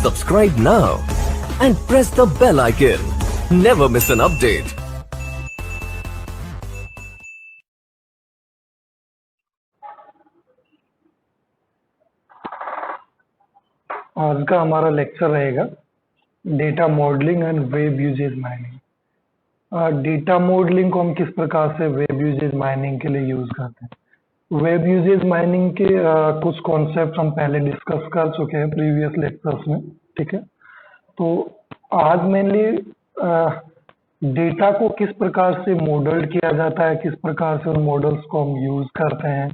Subscribe now and press the bell icon. Never miss an update. आज का हमारा lecture रहेगा data modelling and web usage mining. Data modelling को हम किस प्रकार से वेब यूजेज माइनिंग के लिए यूज करते हैं। वेब यूजेज माइनिंग के कुछ कॉन्सेप्ट हम पहले डिस्कस कर चुके हैं प्रीवियस लेक्चर्स में, ठीक है। तो आज मेनली डेटा को किस प्रकार से मॉडल किया जाता है, किस प्रकार से उन मॉडल्स को हम यूज करते हैं,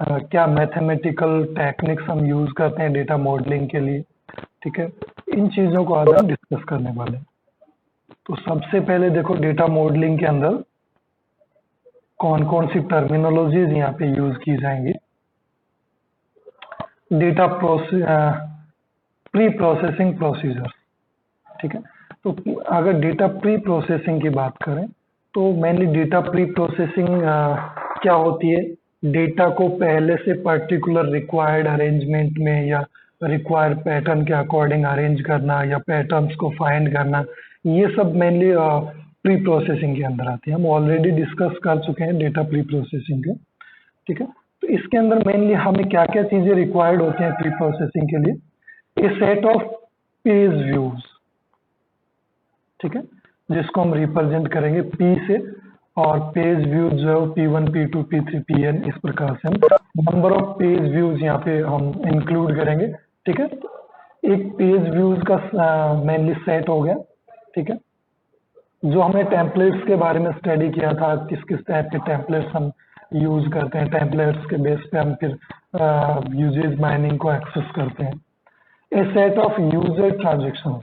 क्या मैथमेटिकल टेक्निक्स हम यूज करते हैं डेटा मॉडलिंग के लिए, ठीक है। इन चीजों को आज हम डिस्कस करने वाले हैं। तो सबसे पहले देखो डेटा मॉडलिंग के अंदर कौन कौन सी टर्मिनोलॉजीज यहाँ पे यूज की जाएंगी। डेटा प्री प्रोसेसिंग प्रोसीजर, ठीक है। तो अगर डेटा प्री प्रोसेसिंग की बात करें तो मेनली डेटा प्री प्रोसेसिंग क्या होती है, डेटा को पहले से पर्टिकुलर रिक्वायर्ड अरेंजमेंट में या रिक्वायर्ड पैटर्न के अकॉर्डिंग अरेंज करना या पैटर्न्स को फाइंड करना, ये सब मेनली प्री प्रोसेसिंग के अंदर आती है। हम ऑलरेडी डिस्कस कर चुके हैं डेटा प्री प्रोसेसिंग के, ठीक है। तो इसके अंदर मेनली हमें क्या क्या चीजें रिक्वायर्ड होती हैं प्री प्रोसेसिंग के लिए। ए सेट ऑफ पेज व्यूज, ठीक है, जिसको हम रिप्रेजेंट करेंगे P से, और पेज व्यूज जो है P1, P2, P3, Pn, इस प्रकार से हम नंबर ऑफ पेज व्यूज यहाँ पे हम इंक्लूड करेंगे, ठीक है। एक पेज व्यूज का मेनली सेट हो गया, ठीक है। जो हमने टेम्पलेट्स के बारे में स्टडी किया था, किस किस टाइप के टेम्पलेट्स हम यूज करते हैं, टेम्पलेट्स के बेस पे हम फिर यूजेज माइनिंग को एक्सेस करते हैं। A set of user transactions,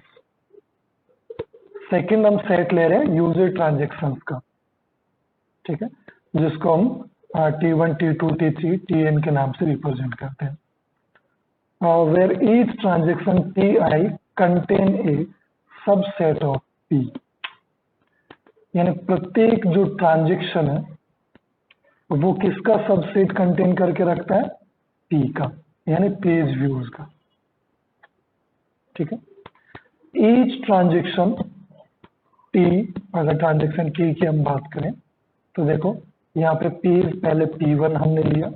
second हम सेट ले रहे हैं यूजर ट्रांजेक्शंस का, ठीक है, जिसको हम T1, T2, T3, Tn के नाम से रिप्रेजेंट करते हैं। Where each transaction Ti contain a subset of P, यानी प्रत्येक जो ट्रांजेक्शन है वो किसका सबसेट कंटेन करके रखता है, P का, यानी पेज व्यूज का, ठीक है। ईच ट्रांजेक्शन T, अगर ट्रांजेक्शन की हम बात करें तो देखो यहाँ पे पेज पहले P1 हमने लिया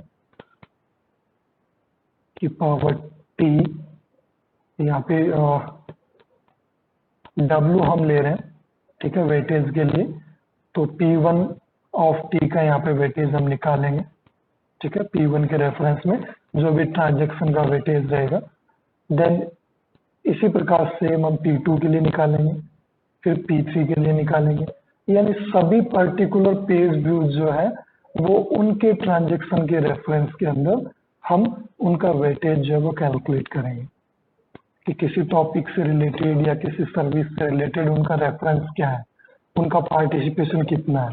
कि पावर T, यहाँ पे W हम ले रहे हैं, ठीक है, वेटेज के लिए। तो P1 ऑफ T का यहाँ पे वेटेज हम निकालेंगे, ठीक है, P1 के रेफरेंस में जो भी ट्रांजेक्शन का वेटेज रहेगा। देन इसी प्रकार से हम P2 के लिए निकालेंगे, फिर P3 के लिए निकालेंगे, यानी सभी पर्टिकुलर पेज व्यूज जो है वो उनके ट्रांजेक्शन के रेफरेंस के अंदर हम उनका वेटेज जो है वो कैलकुलेट करेंगे कि किसी टॉपिक से रिलेटेड या किसी सर्विस से रिलेटेड उनका रेफरेंस क्या है, उनका पार्टिसिपेशन कितना है,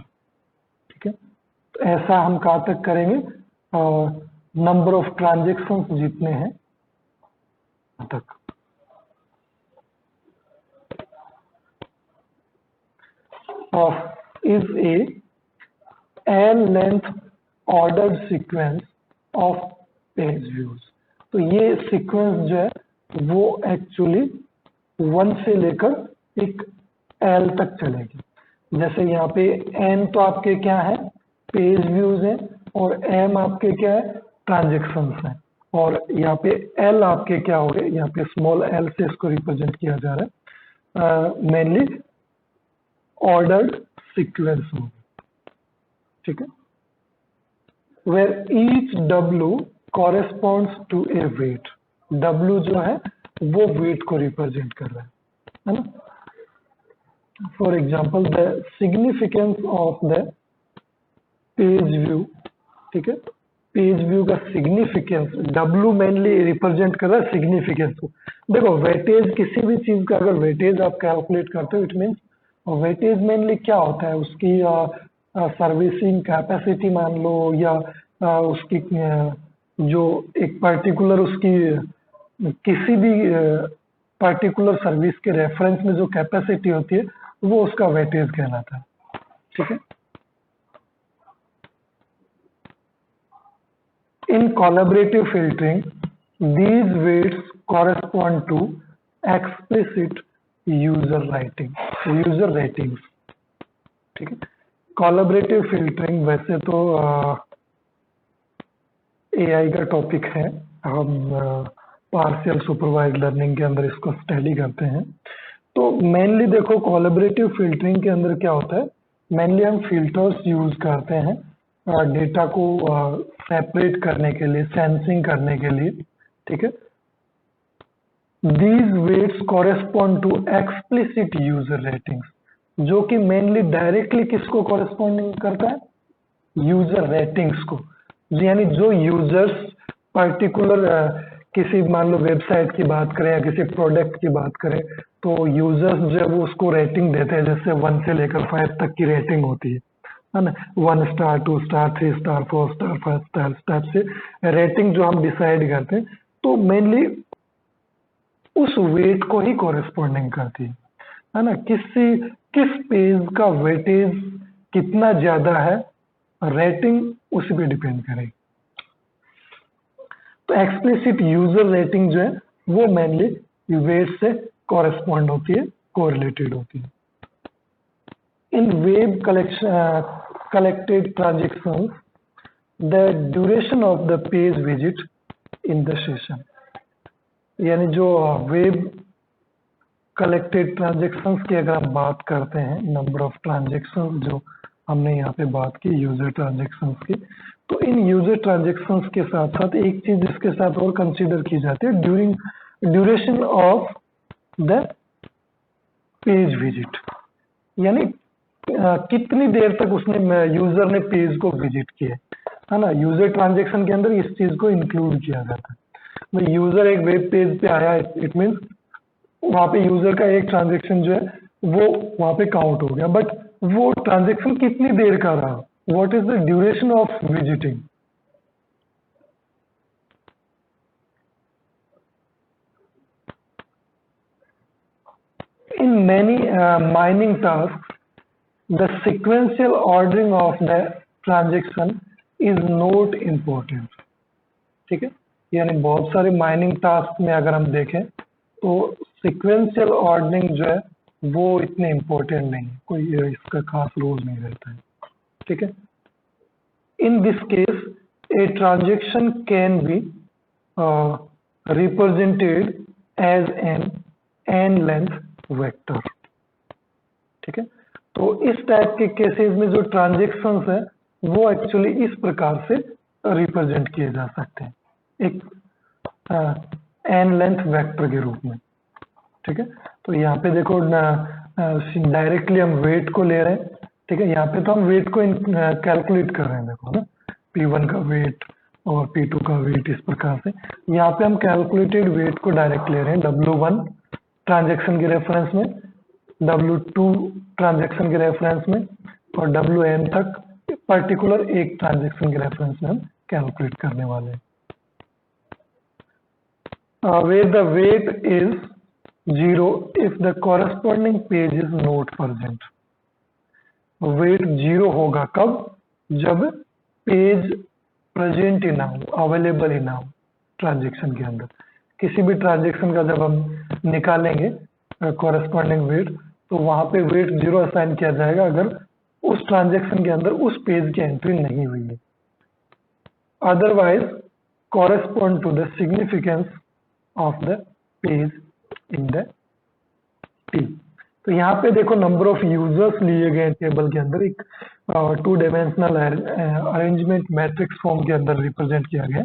ठीक है। तो ऐसा हम कहाँ तक करेंगे, नंबर ऑफ ट्रांजेक्शन जितने हैं तक। is a L length ordered sequence of page views। तो ये सीक्वेंस जो है वो एक्चुअली 1 से लेकर एक L तक चलेगी। जैसे यहाँ पे N तो आपके क्या है, पेज व्यूज है, और M आपके क्या है, ट्रांजेक्शंस हैं, और यहाँ पे L आपके क्या हो गए, यहाँ पे स्मॉल L से इसको रिप्रेजेंट किया जा रहा है, मेनली ऑर्डर्ड सीक्वेंस होगी, ठीक है। Where each W corresponds to a weight, W जो है वो वेट को रिप्रेजेंट कर रहा है ना। For example the significance of the page view, ठीक है, पेज व्यू का सिग्निफिकेंस W मेनली रिप्रेजेंट कर रहा है सिग्निफिकेंस को। देखो वेटेज, किसी भी चीज का अगर वेटेज आप कैलकुलेट करते हो, इट मीन्स वेटेज मेनली क्या होता है, उसकी सर्विसिंग कैपेसिटी मान लो, या उसकी जो एक पर्टिकुलर उसकी किसी भी पर्टिकुलर सर्विस के रेफरेंस में जो कैपेसिटी होती है वो उसका वेटेज कहलाता है, ठीक है। In collaborative filtering these weights correspond to explicit user ratings. ठीक है, कोलैबोरेटिव फिल्टरिंग वैसे तो एआई का टॉपिक है, हम पार्शियल सुपरवाइज्ड लर्निंग के अंदर इसको स्टडी करते हैं। तो मेनली देखो कोलैबोरेटिव फिल्टरिंग के अंदर क्या होता है, मेनली हम फिल्टर्स यूज करते हैं डेटा को सेपरेट करने के लिए, सेंसिंग करने के लिए। ठीक है, these weights correspond to explicit user ratings, जो कि मेनली डायरेक्टली किसको कॉरेस्पॉन्डिंग करता है, यूजर रेटिंग्स को। यानी जो यूजर्स पर्टिकुलर किसी मान लो वेबसाइट की बात करें या किसी प्रोडक्ट की बात करें, तो यूजर्स जो है वो उसको रेटिंग देते हैं, जैसे 1 से लेकर 5 तक की रेटिंग होती है ना, 1 star, 2 star, 3 star, 4 star, 5 star, type से रेटिंग जो हम डिसाइड करते हैं, तो मेनली उस वेट को ही कॉरेस्पॉन्डिंग करती है ना, किस पेज का वेटेज कितना ज्यादा है, रेटिंग उसी पे डिपेंड करेगी। तो एक्सप्लिसिट यूजर रेटिंग जो है वो मेनली वेट से कॉरेस्पॉन्ड होती है, कोरिलेटेड होती है। In web collected transactions the duration of the page visit in the session, यानी जो वेब कलेक्टेड ट्रांजेक्शंस की अगर हम बात करते हैं, नंबर ऑफ ट्रांजेक्शंस जो हमने यहाँ पे बात की यूजर ट्रांजेक्शंस की, तो इन यूजर ट्रांजेक्शंस के साथ साथ एक चीज इसके साथ और कंसीडर की जाती है, duration of the page visit, यानी कितनी देर तक उसने यूजर ने पेज को विजिट किया है ना। यूजर ट्रांजेक्शन के अंदर इस चीज को इंक्लूड किया जाता है। यूजर एक वेब पेज पे आया, इट मीन्स वहां पे यूजर का एक ट्रांजेक्शन जो है वो वहां पे काउंट हो गया, बट वो ट्रांजेक्शन कितनी देर का रहा, what is the duration of visiting. In many mining task the sequential ordering of the transaction is not important. ठीक है, यानी बहुत सारे माइनिंग टास्क में अगर हम देखें तो सिक्वेंशियल ऑर्डरिंग जो है वो इतने इम्पोर्टेंट नहीं, कोई इसका खास रोल नहीं रहता है। ठीक है, in this case a transaction can be represented as an length vector. ठीक है, तो इस टाइप के केसेस में जो ट्रांजेक्शंस है वो एक्चुअली इस प्रकार से रिप्रेजेंट किए जा सकते हैं, एक एन लेंथ वेक्टर के रूप में। ठीक है, तो यहाँ पे देखो डायरेक्टली हम वेट को ले रहे हैं। ठीक है, यहाँ पे तो हम वेट को कैलकुलेट कर रहे हैं, देखो ना, P1 का वेट और P2 का वेट, इस प्रकार से यहाँ पे हम कैलकुलेटेड वेट को डायरेक्ट ले रहे हैं W1 ट्रांजेक्शन के रेफरेंस में, W2 ट्रांजेक्शन के रेफरेंस में, और WN तक पर्टिकुलर एक ट्रांजेक्शन के रेफरेंस में हम कैलकुलेट करने वाले हैं। Where the weight is 0 if the corresponding page is not present. Weight 0 होगा कब, जब पेज प्रेजेंट ही ना हो, अवेलेबल ही ना हो ट्रांजेक्शन के अंदर। किसी भी ट्रांजेक्शन का जब हम निकालेंगे कॉरेस्पॉन्डिंग वेट, तो वहां पे वेट 0 असाइन किया जाएगा अगर उस ट्रांजेक्शन के अंदर उस पेज की एंट्री नहीं हुई है। Otherwise correspond to the significance of the page in the T. तो यहाँ पे देखो नंबर ऑफ यूजर्स लिए गए टेबल के अंदर, एक 2 डायमेंशनल अरेंजमेंट मैट्रिक्स फॉर्म के अंदर रिप्रेजेंट किया गया,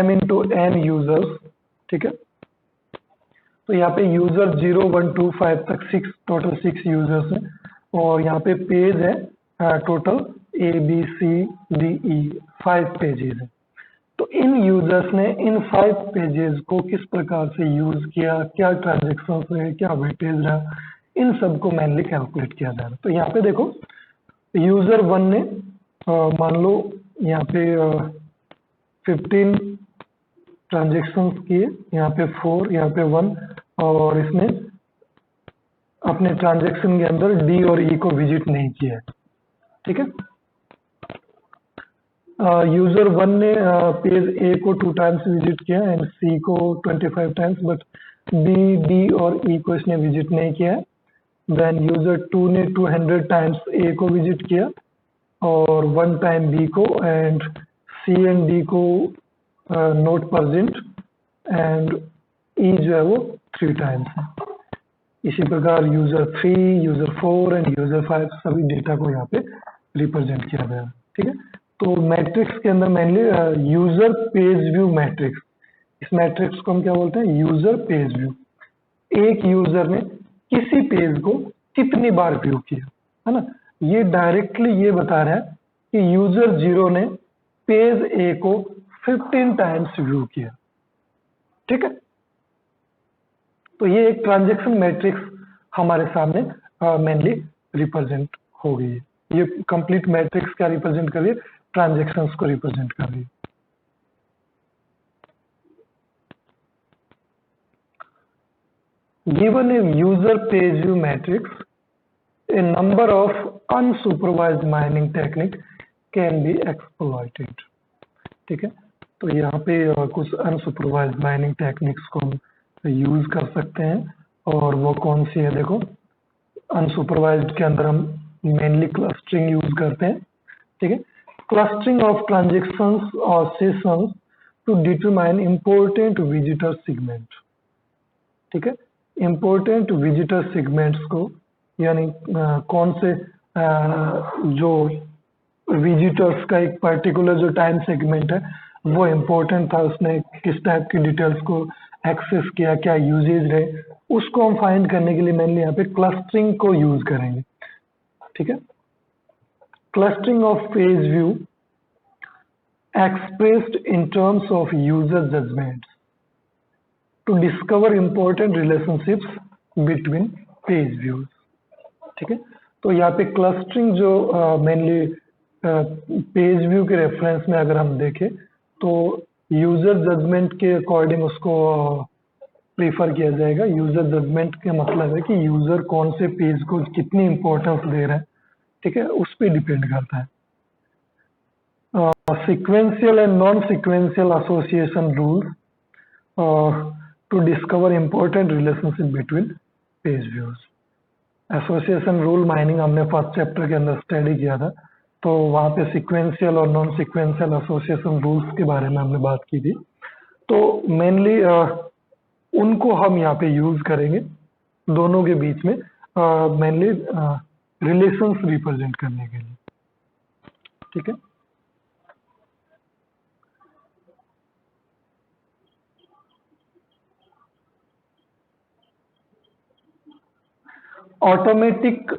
m इंटू n यूजर्स। ठीक है, तो यहाँ पे यूजर 0 1 2 5 तक 6, टोटल 6 यूजर्स हैं, और यहाँ पे पेज है टोटल ABCDE 5 पेजेस है। तो इन यूजर्स ने इन 5 पेजेस को किस प्रकार से यूज किया, क्या ट्रांजेक्शन है, क्या वेटेज रहा, इन सब को मेनली कैलकुलेट किया जा रहा है। तो यहाँ पे देखो यूजर 1 ने मान लो यहाँ पे 15 ट्रांजेक्शंस किए, यहाँ पे 4, यहाँ पे 1, और इसने अपने ट्रांजेक्शन के अंदर डी और ई को विजिट नहीं किया है। ठीक है, यूजर 1 ने पेज ए को 2 टाइम्स विजिट किया एंड सी को 25 टाइम्स, बट बी, डी और ई को इसने विजिट नहीं किया है। देन यूजर 2 ने 200 टाइम्स ए को विजिट किया और 1 टाइम बी को, एंड सी एंड डी को नोट प्रेजेंट, एंड ई जो है वो 3 टाइम्स है। इसी प्रकार यूजर 3, यूजर 4 एंड यूजर 5 सभी डेटा को यहाँ पे रिप्रेजेंट किया गया। ठीक है, तो मैट्रिक्स के अंदर mainly user page view matrix, इस मैट्रिक्स को हम क्या बोलते हैं, यूजर पेज व्यू। एक यूजर ने किसी पेज को कितनी बार व्यू किया, है ना, ये डायरेक्टली ये बता रहा है कि यूजर 0 ने पेज ए को 15 टाइम्स व्यू किया। ठीक है, तो ये एक ट्रांजैक्शन मैट्रिक्स हमारे सामने मेनली रिप्रेजेंट हो गई है। ये कंप्लीट मैट्रिक्स क्या रिप्रेजेंट कर रही है, ट्रांजैक्शंस को रिप्रेजेंट कर रही है। Given a user page view matrix, a number of unsupervised mining technique can be exploited. ठीक है, तो यहाँ पे कुछ अनसुपरवाइज्ड माइनिंग टेक्निक्स को हम यूज कर सकते हैं और वो कौन सी है, देखो अनसुपरवाइज्ड के अंदर हम मेनली क्लस्टरिंग यूज करते हैं। ठीक है, क्लस्टरिंग ऑफ ट्रांजैक्शंस और sessions to determine important visitor segment. ठीक है, इंपॉर्टेंट विजिटर सेगमेंट्स को, यानी कौन से जो विजिटर्स का एक पर्टिकुलर जो टाइम सेगमेंट है वो इम्पोर्टेंट था, उसने किस टाइप की डिटेल्स को एक्सेस किया, क्या यूजेज रहे, उसको हम फाइंड करने के लिए मेनली यहाँ पे क्लस्टरिंग को यूज करेंगे। ठीक है, clustering of page view expressed in terms of user judgments to discover important relationships between page views. ठीक है, तो यहाँ पे क्लस्टरिंग जो मेनली पेज व्यू के रेफरेंस में अगर हम देखें तो यूजर जजमेंट के अकॉर्डिंग उसको प्रीफर किया जाएगा। यूजर जजमेंट का मतलब है कि यूजर कौन से पेज को कितनी इंपॉर्टेंस दे रहा है। ठीक है, उस पर डिपेंड करता है। Sequential and non sequential association rules to discover important relationship between page views. Association rule mining हमने फर्स्ट चैप्टर के अंदर स्टडी किया था, तो वहाँ पे सीक्वेंशियल और नॉन सीक्वेंशियल एसोसिएशन रूल्स के बारे में हमने बात की थी। तो मेनली उनको हम यहाँ पे यूज करेंगे दोनों के बीच में मेनली रिलेशंस रिप्रेजेंट करने के लिए। ठीक है, automatic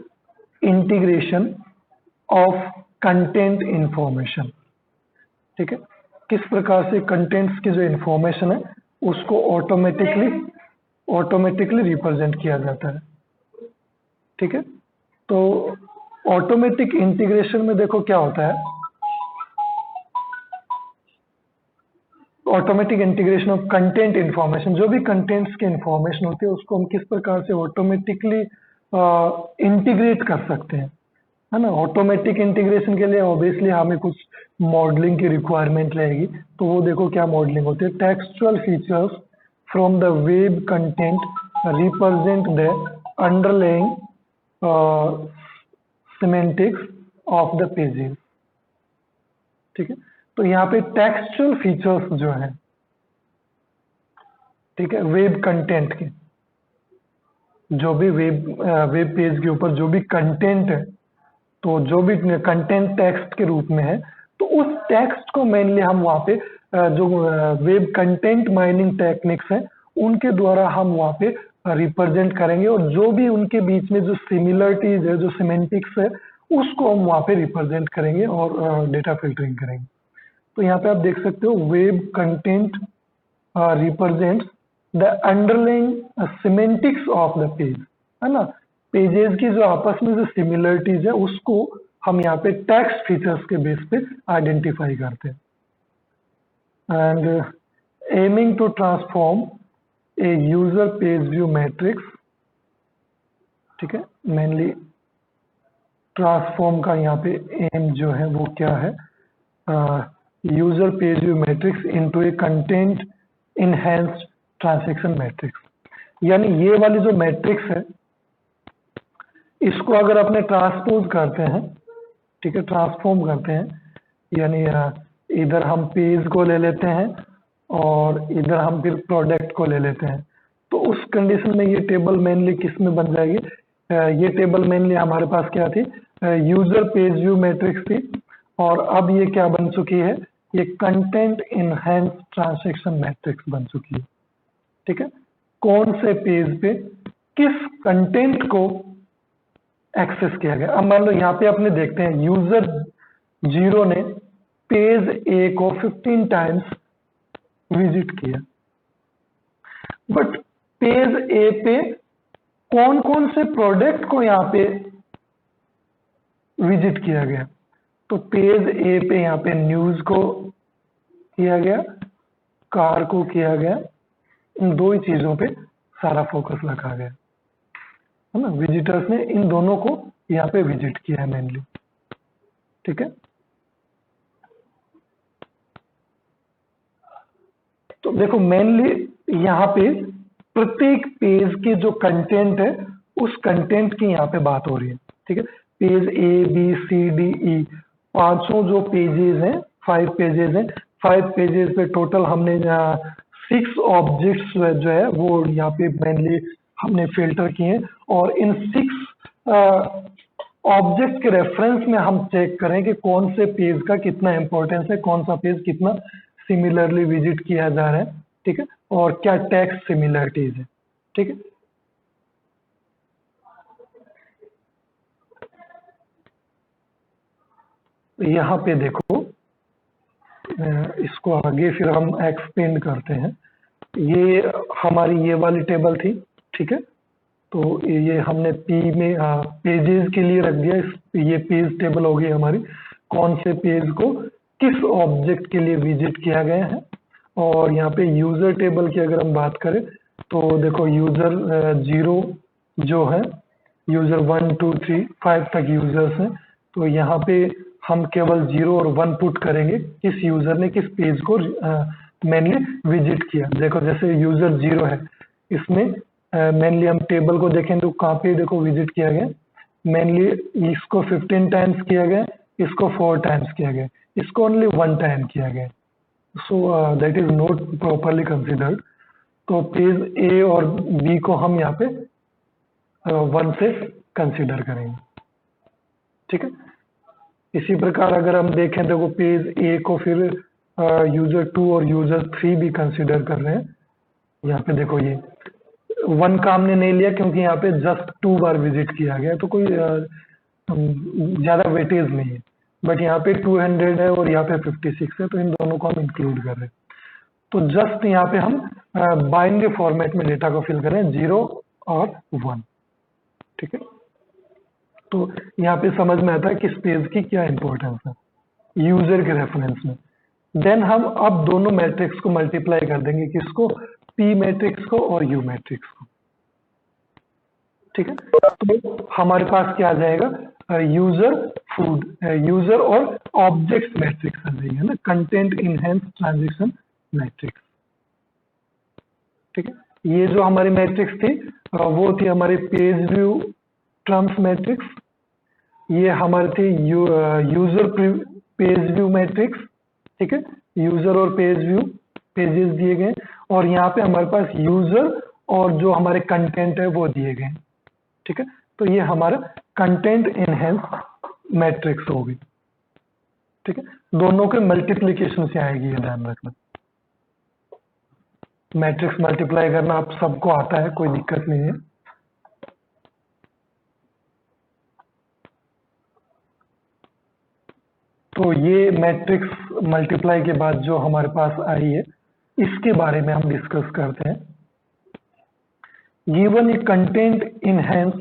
integration of content information. ठीक है, किस प्रकार से कंटेंट्स की जो इंफॉर्मेशन है उसको ऑटोमेटिकली रिप्रेजेंट किया जाता है। ठीक है, तो ऑटोमेटिक इंटीग्रेशन में देखो क्या होता है, automatic integration of content information, जो भी कंटेंट्स की इंफॉर्मेशन होती है उसको हम किस प्रकार से ऑटोमेटिकली इंटीग्रेट कर सकते हैं, है ना। ऑटोमेटिक इंटीग्रेशन के लिए ऑब्वियसली हमें कुछ मॉडलिंग की रिक्वायरमेंट रहेगी, तो वो देखो क्या मॉडलिंग होती है। Textual features from the web content represent the underlying semantics of the pages. ठीक है, तो यहाँ पे टेक्सचुअल फीचर्स जो है, ठीक है, वेब कंटेंट के, जो भी वेब पेज के ऊपर जो भी कंटेंट है, तो जो भी कंटेंट टेक्स्ट के रूप में है, तो उस टेक्स्ट को मेनली हम वहाँ पे जो वेब कंटेंट माइनिंग टेक्निक्स हैं उनके द्वारा हम वहाँ पे रिप्रेजेंट करेंगे, और जो भी उनके बीच में जो सिमिलरिटीज है, जो सिमेंटिक्स है, उसको हम वहाँ पे रिप्रेजेंट करेंगे और डेटा फिल्टरिंग करेंगे। तो यहाँ पे आप देख सकते हो web content represents the underlying semantics of the page, है ना। पेजेस की जो आपस में जो सिमिलरिटीज है उसको हम यहाँ पे टेक्स्ट फीचर्स के बेस पे आइडेंटिफाई करते हैं। And aiming to transform a user page view matrix, ठीक है, मेनली ट्रांसफॉर्म का यहाँ पे एम जो है वो क्या है, user page view matrix into a content enhanced transaction matrix. यानी ये वाली जो मैट्रिक्स है इसको अगर अपने ट्रांसपोज करते हैं, ठीक है, ट्रांसफॉर्म करते हैं, यानी इधर हम पेज को ले लेते हैं और इधर हम फिर प्रोडक्ट को ले लेते हैं, तो उस कंडीशन में ये टेबल मेनली किस में बन जाएगी? ये टेबल मेनली हमारे पास क्या थी? यूजर पेज व्यू मैट्रिक्स थी, और अब ये क्या बन चुकी है? ये कंटेंट इनहेंस ट्रांजैक्शन मैट्रिक्स बन चुकी है। ठीक है, कौन से पेज पे किस कंटेंट को एक्सेस किया गया। अब मान लो यहाँ पे अपने देखते हैं यूजर 0 ने पेज ए को 15 टाइम्स विजिट किया, बट पेज ए पे कौन कौन से प्रोडक्ट को यहाँ पे विजिट किया गया? तो पेज ए पे यहाँ पे न्यूज को किया गया, कार को किया गया, इन दो ही चीजों पे सारा फोकस रखा गया है ना। विजिटर्स ने इन दोनों को यहाँ पे विजिट किया है मेनली। ठीक है, तो देखो मेनली यहाँ पे प्रत्येक पेज के जो कंटेंट है उस कंटेंट की यहाँ पे बात हो रही है। ठीक है, page A B C D E पांचों जो पेजेस हैं, 5 पेजेस हैं, 5 पेजेस पे टोटल हमने 6 ऑब्जेक्ट्स जो है वो यहाँ पे मेनली हमने फिल्टर किए हैं, और इन 6 ऑब्जेक्ट के रेफरेंस में हम चेक करें कि कौन से पेज का कितना इंपॉर्टेंस है, कौन सा पेज कितना सिमिलरली विजिट किया जा रहा है। ठीक है, और क्या टेक्स्ट सिमिलरिटीज है। ठीक है, यहाँ पे देखो इसको आगे फिर हम एक्सपेंड करते हैं। ये हमारी ये वाली टेबल थी। ठीक है, तो ये हमने पी में पेजेस के लिए रख दिया। ये पेज टेबल हो गई हमारी, कौन से पेज को किस ऑब्जेक्ट के लिए विजिट किया गया है। और यहाँ पे यूजर टेबल की अगर हम बात करें तो देखो यूजर 0 जो है, यूजर 1 2 3 5 तक यूजर्स हैं, तो यहाँ पे हम केवल 0 और 1 पुट करेंगे किस यूजर ने किस पेज को मेनली विजिट किया। देखो जैसे यूजर 0 है, इसमें मेनली हम टेबल को देखें तो कहाँ पे देखो विजिट किया गया, मेनली इसको 15 टाइम्स किया गया, इसको 4 टाइम्स किया गया, इसको ओनली 1 टाइम किया गया। So that is not properly considered. तो पेज ए और बी को हम यहाँ पे 1 से कंसिडर करेंगे। ठीक है, इसी प्रकार अगर हम देखें तो पेज ए को फिर यूजर 2 और यूजर 3 भी कंसिडर कर रहे हैं। यहाँ पे देखो ये 1 का हमने नहीं लिया क्योंकि यहाँ पे जस्ट 2 बार विजिट किया गया, तो कोई ज्यादा वेटेज नहीं है। बट यहाँ पे 200 है और यहाँ पे 56 है, तो इन दोनों को हम इंक्लूड कर रहे हैं। तो जस्ट यहाँ पे हम बाइनरी फॉर्मेट में डेटा को फिल कर रहे हैं 0 और 1। ठीक है, तो यहाँ पे समझ में आता है किस पेज की क्या इंपॉर्टेंस है यूजर के रेफरेंस में। देन हम अब दोनों मैट्रिक्स को मल्टीप्लाई कर देंगे, किसको? पी मैट्रिक्स को और यू मैट्रिक्स को। ठीक है, तो हमारे पास क्या आ जाएगा? यूजर फूड, यूजर और ऑब्जेक्ट मैट्रिक्स आ जाएगी, है ना, कंटेंट इनहेंस ट्रांजैक्शन मैट्रिक्स। ठीक है, ये जो हमारी मैट्रिक्स थी वो थी हमारी पेज व्यू ट्रांस मैट्रिक्स। ये हमारी थी यूजर पेज व्यू मैट्रिक्स। ठीक है, यूजर और पेज व्यू पेजेस दिए गए, और यहाँ पे हमारे पास यूजर और जो हमारे कंटेंट है वो दिए गए। ठीक है, तो ये हमारा कंटेंट इनहेंस मैट्रिक्स होगी। ठीक है, दोनों के मल्टीप्लीकेशन से आएगी, ये ध्यान रखना। मैट्रिक्स मल्टीप्लाई करना आप सबको आता है, कोई दिक्कत नहीं है। तो ये मैट्रिक्स मल्टीप्लाई के बाद जो हमारे पास आई है इसके बारे में हम डिस्कस करते हैं। Given a content enhance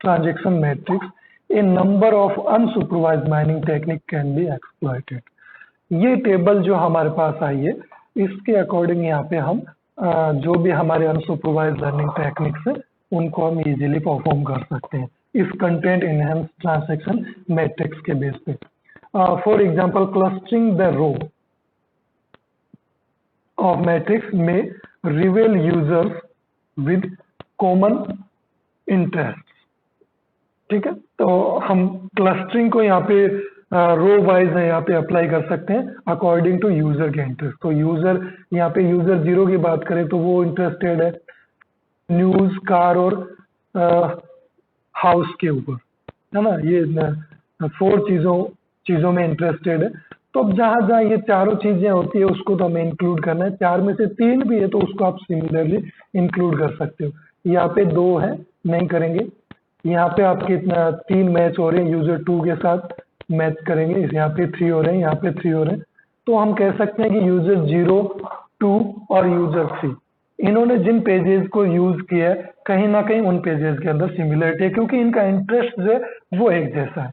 transaction matrix, A number of unsupervised mining technique can be exploited. ये टेबल जो हमारे पास आई है इसके अकॉर्डिंग यहाँ पे हम जो भी हमारे अनसुपरवाइज्ड लर्निंग टेक्निक्स है उनको हम इजीली परफॉर्म कर सकते हैं इस कंटेंट इनहेंस ट्रांजैक्शन मैट्रिक्स के बेस पे। For example, clustering the row of matrix may reveal users with common interest. ठीक है, तो हम क्लस्टरिंग को यहाँ पे रो वाइज है यहाँ पे अप्लाई कर सकते हैं अकॉर्डिंग टू यूजर के इंटरेस्ट। तो यूजर यहाँ पे यूजर 0 की बात करें तो वो इंटरेस्टेड है न्यूज, कार और हाउस के ऊपर, है ना, ये 4 चीजों में इंटरेस्टेड है। तो अब जहां जहां ये चारों चीजें होती है उसको तो हमें इंक्लूड करना है। 4 में से 3 भी है तो उसको आप सिमिलरली इंक्लूड कर सकते हो। यहाँ पे 2 है, नहीं करेंगे। यहाँ पे आपके इतना 3 मैच हो रहे हैं, यूजर 2 के साथ मैच करेंगे, यहाँ पे 3 हो रहे हैं, यहाँ पे 3 हो रहे हैं। तो हम कह सकते हैं कि यूजर 0, 2 और यूजर 3 इन्होंने जिन पेजेस को यूज किया है कहीं ना कहीं उन पेजेस के अंदर सिमिलरिटी है, क्योंकि इनका इंटरेस्ट जो है वो एक जैसा है।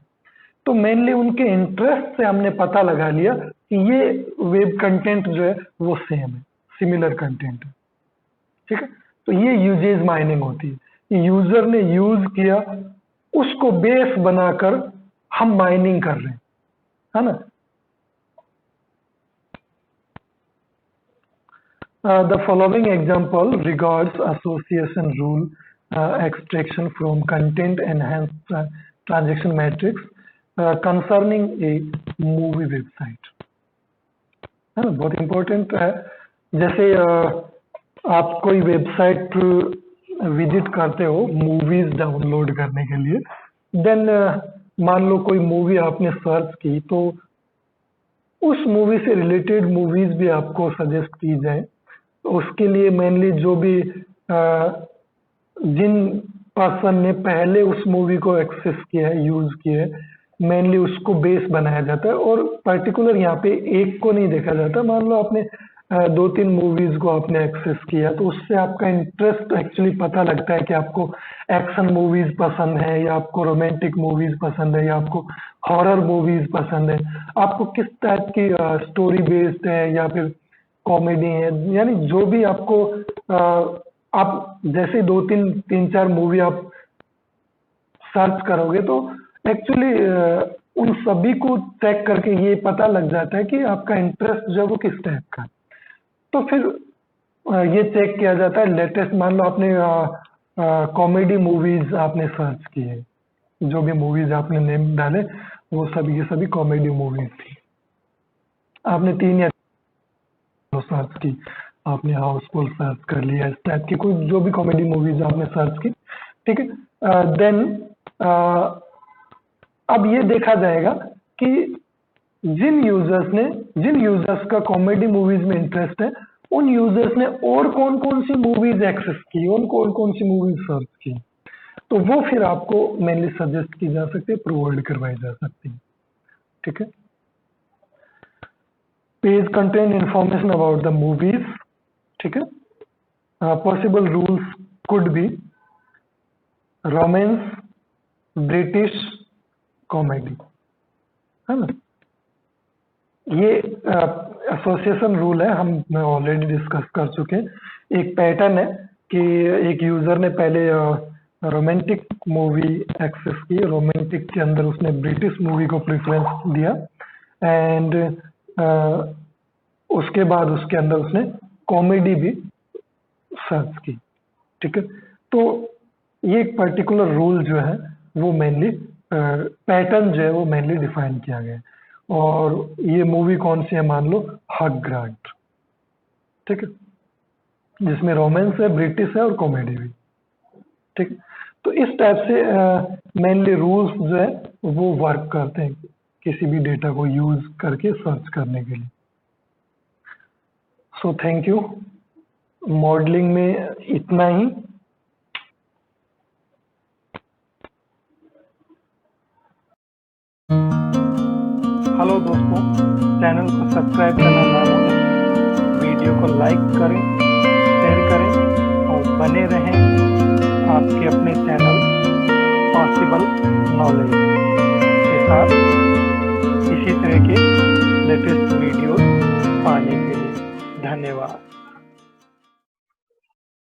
तो मेनली उनके इंटरेस्ट से हमने पता लगा लिया कि ये वेब कंटेंट जो है वो सेम है, सिमिलर कंटेंट है। ठीक है, तो ये यूजेस माइनिंग होती है कि यूजर ने यूज किया उसको बेस बनाकर हम माइनिंग कर रहे हैं, है ना। The following example regards association rule extraction from content enhanced transaction matrix concerning a movie website, है ना, बहुत इंपॉर्टेंट है। जैसे आप कोई वेबसाइट विजिट करते हो मूवीज डाउनलोड करने के लिए, देन मान लो कोई मूवी आपने सर्च की तो उस मूवी से रिलेटेड मूवीज भी आपको सजेस्ट की जाए। तो उसके लिए मेनली जो भी जिन पर्सन ने पहले उस मूवी को एक्सेस किया है, यूज किया है, मेनली उसको बेस बनाया जाता है। और पर्टिकुलर यहाँ पे एक को नहीं देखा जाता। मान लो आपने 2-3 मूवीज को आपने एक्सेस किया तो उससे आपका इंटरेस्ट एक्चुअली पता लगता है कि आपको एक्शन मूवीज पसंद है या आपको रोमांटिक मूवीज पसंद है या आपको हॉरर मूवीज पसंद है, आपको किस टाइप की स्टोरी बेस्ड है या फिर कॉमेडी है, यानी जो भी आपको आप जैसे 2-3-4 मूवी आप सर्च करोगे तो एक्चुअली उन सभी को चेक करके ये पता लग जाता है कि आपका इंटरेस्ट जो है वो किस टाइप का है। तो फिर ये चेक किया जाता है लेटेस्ट। मान लो आपने कॉमेडी मूवीज आपने सर्च की है, जो भी मूवीज आपने नेम डाले वो सभी ये सभी कॉमेडी मूवीज थी। आपने 3 या सर्च की, आपने हाउसफुल सर्च कर लिया, इस टाइप की कोई जो भी कॉमेडी मूवीज आपने सर्च की। ठीक है, देन अब ये देखा जाएगा कि जिन यूजर्स का कॉमेडी मूवीज में इंटरेस्ट है उन यूजर्स ने और कौन कौन सी मूवीज एक्सेस की, उन कौन कौन सी मूवीज सर्च की, तो वो फिर आपको मेनली सजेस्ट की जा सकती है, प्रोवाइड करवाई जा सकती है। ठीक है, page contain information about the movies. ठीक है, possible rules could be romance, British, comedy, है ना। ये एसोसिएशन रूल है, हम ऑलरेडी डिस्कस कर चुके हैं। एक पैटर्न है कि एक यूजर ने पहले रोमांटिक मूवी एक्सेस की, रोमांटिक के अंदर उसने ब्रिटिश मूवी को प्रेफरेंस दिया एंड उसके बाद उसके अंदर उसने कॉमेडी भी सर्च की। ठीक है, तो ये एक पर्टिकुलर रूल जो है वो मेनली पैटर्न जो है वो मेनली डिफाइन किया गया है। और ये मूवी कौन सी है, मान लो हक ग्रांट। ठीक है, जिसमें रोमांस है, ब्रिटिश है और कॉमेडी भी। ठीक है, तो इस टाइप से मेनली रूल्स जो है वो वर्क करते हैं किसी भी डेटा को यूज करके सर्च करने के लिए। So thank you. मॉडलिंग में इतना ही। हेलो दोस्तों, चैनल को सब्सक्राइब करना ना भूलें, वीडियो को लाइक करें, शेयर करें और बने रहें आपके अपने चैनल पॉसिबल नॉलेज के साथ इसी तरह के लेटेस्ट वीडियो पाने के लिए। धन्यवाद।